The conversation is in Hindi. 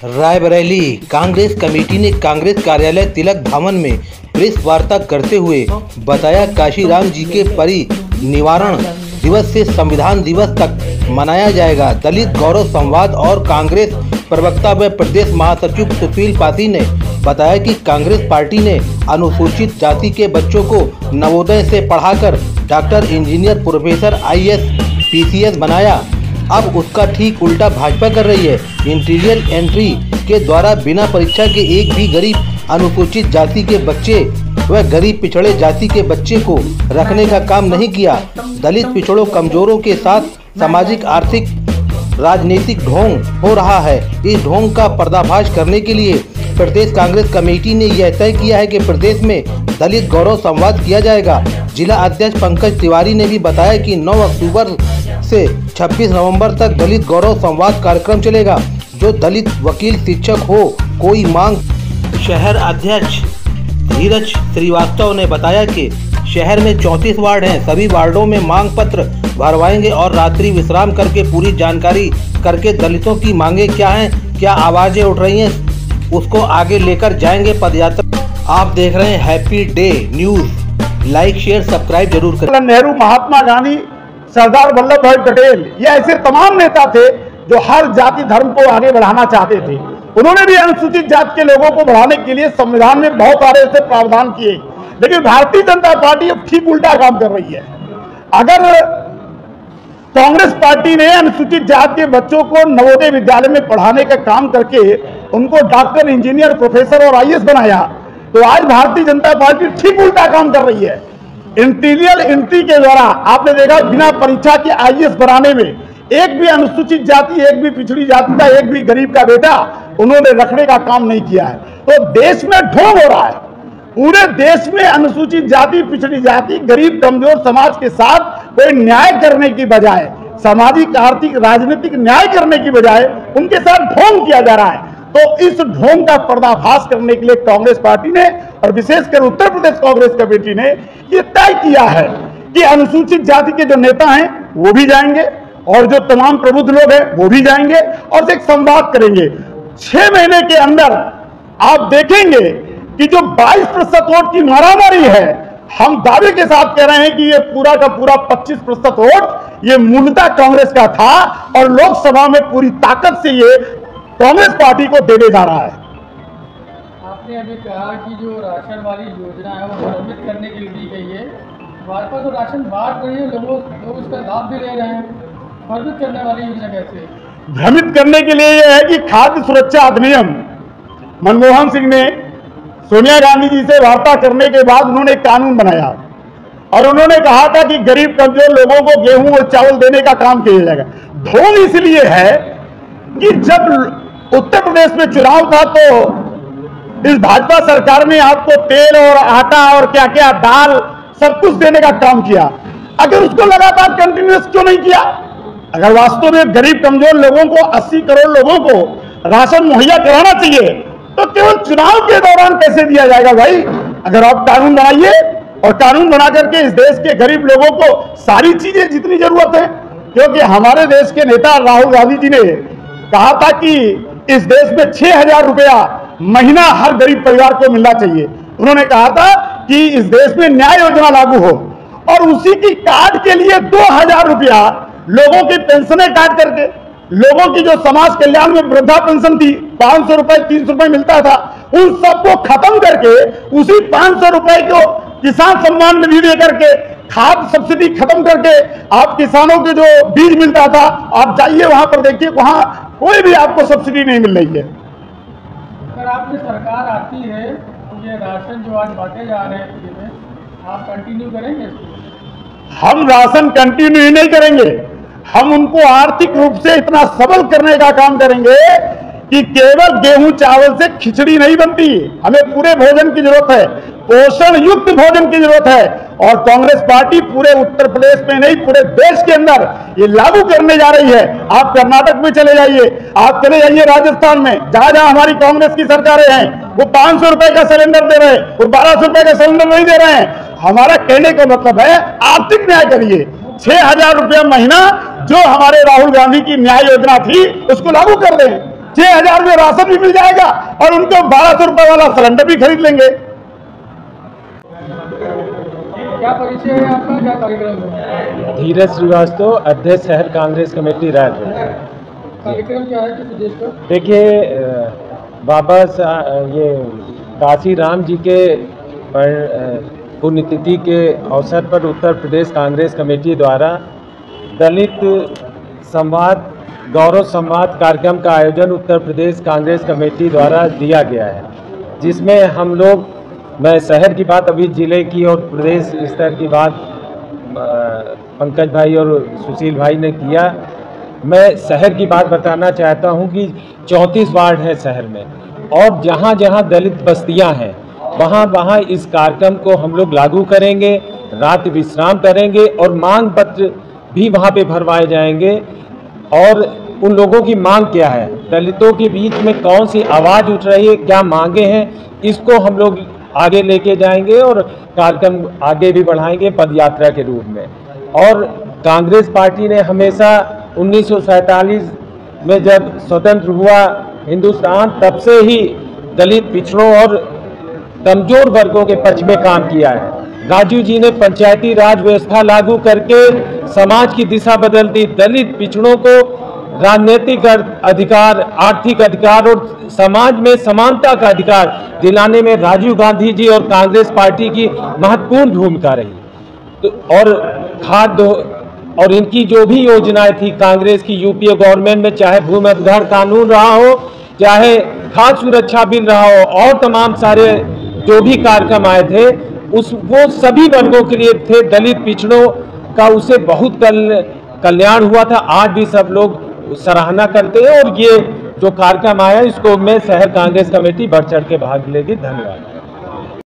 रायबरेली कांग्रेस कमेटी ने कांग्रेस कार्यालय तिलक भवन में प्रेस वार्ता करते हुए बताया, काशीराम जी के परिनिर्वाण दिवस से संविधान दिवस तक मनाया जाएगा। दलित गौरव संवाद और कांग्रेस प्रवक्ता व प्रदेश महासचिव सुशील पासी ने बताया कि कांग्रेस पार्टी ने अनुसूचित जाति के बच्चों को नवोदय से पढ़ाकर doctor, engineer, professor, IAS, PCS बनाया। अब उसका ठीक उल्टा भाजपा कर रही है। इंटीरियर एंट्री के द्वारा बिना परीक्षा के एक भी गरीब अनुसूचित जाति के बच्चे व गरीब पिछड़े जाति के बच्चे को रखने का काम नहीं किया। दलित, पिछड़ों, कमजोरों के साथ सामाजिक, आर्थिक, राजनीतिक ढोंग हो रहा है। इस ढोंग का पर्दाफाश करने के लिए प्रदेश कांग्रेस कमेटी ने यह तय किया है कि प्रदेश में दलित गौरव संवाद किया जाएगा। जिला अध्यक्ष पंकज तिवारी ने भी बताया कि 9 अक्टूबर से 26 नवंबर तक दलित गौरव संवाद कार्यक्रम चलेगा। जो दलित वकील, शिक्षक हो, कोई मांग। शहर अध्यक्ष धीरज श्रीवास्तव ने बताया कि शहर में 34 वार्ड हैं। सभी वार्डों में मांग पत्र भरवाएंगे और रात्रि विश्राम करके पूरी जानकारी करके दलितों की मांगे क्या हैं, क्या आवाजें उठ रही हैं, उसको आगे लेकर जाएंगे पदयात्रा। आप देख रहे हैं happy day news. Like, share, subscribe जरूर करें। नेहरू, महात्मा गांधी, सरदार वल्लभ भाई पटेल, ये ऐसे तमाम नेता थे जो हर जाति धर्म को आगे बढ़ाना चाहते थे। उन्होंने भी अनुसूचित जाति के लोगों को बढ़ाने के लिए संविधान में बहुत सारे ऐसे प्रावधान किए, लेकिन भारतीय जनता पार्टी अब ठीक उल्टा काम कर रही है। अगर कांग्रेस पार्टी ने अनुसूचित जाति के बच्चों को नवोदय विद्यालय में पढ़ाने का काम करके उनको डॉक्टर, इंजीनियर, प्रोफेसर और IAS बनाया, तो आज भारतीय जनता पार्टी ठीक उल्टा काम कर रही है। इंटीरियर एंट्री के द्वारा आपने देखा, बिना परीक्षा के IAS बनाने में एक भी अनुसूचित जाति, एक भी पिछड़ी जाति का, एक भी गरीब का बेटा उन्होंने रखने का काम नहीं किया है। तो देश में ढोंग हो रहा है। पूरे देश में अनुसूचित जाति, पिछड़ी जाति, गरीब, कमजोर समाज के साथ कोई न्याय करने की बजाय, सामाजिक, आर्थिक, राजनीतिक न्याय करने की बजाय उनके साथ ढोंग किया जा रहा है। तो इस ढोंग का पर्दाफाश करने के लिए कांग्रेस पार्टी ने और विशेषकर उत्तर प्रदेश कांग्रेस कमेटी ने ये तय किया है कि अनुसूचित जाति के जो नेता हैं वो भी जाएंगे और जो तमाम प्रबुद्ध लोग हैं वो भी जाएंगे और एक संवाद करेंगे। 6 महीने के अंदर आप देखेंगे कि जो 22% वोट की मारामारी है, हम दावे के साथ कह रहे हैं कि ये पूरा का पूरा 25% वोट ये मूलतः कांग्रेस का था और लोकसभा में पूरी ताकत से ये कांग्रेस पार्टी को देने जा रहा है। आपने अभी कहा कि जो राशन वाली योजना है वो भ्रमित करने के लिए दी गई है। भाजपा तो राशन बांट रही है, लोग उसका लाभ भी ले रहे हैं। भ्रमित करने वाली योजना कैसे? भ्रमित करने के लिए यह है कि खाद्य सुरक्षा अधिनियम मनमोहन सिंह ने सोनिया गांधी जी से वार्ता करने के बाद उन्होंने एक कानून बनाया और उन्होंने कहा था कि गरीब, कमजोर लोगों को गेहूं और चावल देने का काम किया जाएगा। ढोंग इसलिए है कि जब उत्तर प्रदेश में चुनाव था तो इस भाजपा सरकार ने आपको तेल और आटा और क्या क्या, दाल, सब कुछ देने का काम किया। अगर उसको लगातार कंटिन्यूअस क्यों नहीं किया? अगर वास्तव में गरीब, कमजोर लोगों को, 80 करोड़ लोगों को राशन मुहैया कराना चाहिए तो केवल चुनाव के दौरान कैसे दिया जाएगा भाई? अगर आप कानून बनाइए और कानून बना करके इस देश के गरीब लोगों को सारी चीजें जितनी जरूरत है, क्योंकि हमारे देश के नेता राहुल गांधी जी ने कहा था कि इस देश में 6,000 रुपया महीना हर गरीब परिवार को मिलना चाहिए। उन्होंने कहा था कि इस देश में न्याय योजना लागू हो और उसी की कार्ड के लिए 2,000 रुपया लोगों की पेंशनें काट करके, लोगों की जो समाज कल्याण में वृद्धा पेंशन थी 500 रुपए, 300 रुपए मिलता था, उन सबको खत्म करके उसी 500 रुपए को किसान सम्मान निधि दे करके, खाद सब्सिडी खत्म करके आप किसानों के जो बीज मिलता था, आप जाइए वहां पर देखिए, वहां कोई भी आपको सब्सिडी नहीं मिल रही है। अगर आपकी सरकार आती है तो ये राशन जो आज बांटे जा रहे हैं आप कंटिन्यू करेंगे इसको? हम राशन कंटिन्यू ही नहीं करेंगे, हम उनको आर्थिक रूप से इतना सबल करने का काम करेंगे कि केवल गेहूं चावल से खिचड़ी नहीं बनती। हमें पूरे भोजन की जरूरत है, पोषण युक्त भोजन की जरूरत है और कांग्रेस पार्टी पूरे उत्तर प्रदेश में नहीं, पूरे देश के अंदर ये लागू करने जा रही है। आप कर्नाटक में चले जाइए, आप चले जाइए राजस्थान में, जहां जहां हमारी कांग्रेस की सरकारें हैं, वो 500 रुपए का सिलेंडर दे रहे हैं, वो 1200 रुपए का सिलेंडर नहीं दे रहे हैं। हमारा कहने का मतलब है आर्थिक न्याय करिए। 6,000 रुपया महीना जो हमारे राहुल गांधी की न्याय योजना थी उसको लागू कर दें। 6,000 में राशन भी मिल जाएगा और उनको 1,200 रुपए वाला सिलेंडर भी खरीद लेंगे। क्या परिचय है आपका, क्या कार्यक्रम है? धीरज श्रीवास्तव, अध्यक्ष शहर कांग्रेस कमेटी रायपुर। कार्यक्रम क्या है, किस उद्देश्य का? देखिए, ये काशी राम जी के पुण्यतिथि के अवसर पर उत्तर प्रदेश कांग्रेस कमेटी द्वारा दलित संवाद, गौरव संवाद कार्यक्रम का आयोजन उत्तर प्रदेश कांग्रेस कमेटी द्वारा दिया गया है, जिसमें हम लोग, मैं शहर की बात, अभी जिले की और प्रदेश स्तर की बात पंकज भाई और सुशील भाई ने किया। मैं शहर की बात बताना चाहता हूं कि 34 वार्ड है शहर में, और जहां जहां दलित बस्तियां हैं वहां इस कार्यक्रम को हम लोग लागू करेंगे, रात विश्राम करेंगे और मांग पत्र भी वहां पे भरवाए जाएंगे। और उन लोगों की मांग क्या है, दलितों के बीच में कौन सी आवाज़ उठ रही है, क्या मांगे हैं, इसको हम लोग आगे लेके जाएंगे और कार्यक्रम आगे भी बढ़ाएंगे पद यात्रा के रूप में। और कांग्रेस पार्टी ने हमेशा 1947 में जब स्वतंत्र हुआ हिंदुस्तान, तब से ही दलित, पिछड़ों और कमजोर वर्गों के पक्ष में काम किया है। राजू जी ने पंचायती राज व्यवस्था लागू करके समाज की दिशा बदल दी। दलित, पिछड़ों को राजनीतिक अधिकार, आर्थिक अधिकार और समाज में समानता का अधिकार दिलाने में राजीव गांधी जी और कांग्रेस पार्टी की महत्वपूर्ण भूमिका रही। तो और खाद्य और इनकी जो भी योजनाएं थी कांग्रेस की यूपीए गवर्नमेंट में, चाहे भूमि अधिकार कानून रहा हो, चाहे खाद्य सुरक्षा बिल रहा हो, और तमाम सारे जो भी कार्यक्रम आए थे वो सभी वर्गों के लिए थे। दलित, पिछड़ों का उससे बहुत कल्याण हुआ था। आज भी सब लोग सराहना करते हैं, और ये जो कार्यक्रम आया इसको मैं शहर कांग्रेस कमेटी बढ़ चढ़ के भाग लेगी। धन्यवाद।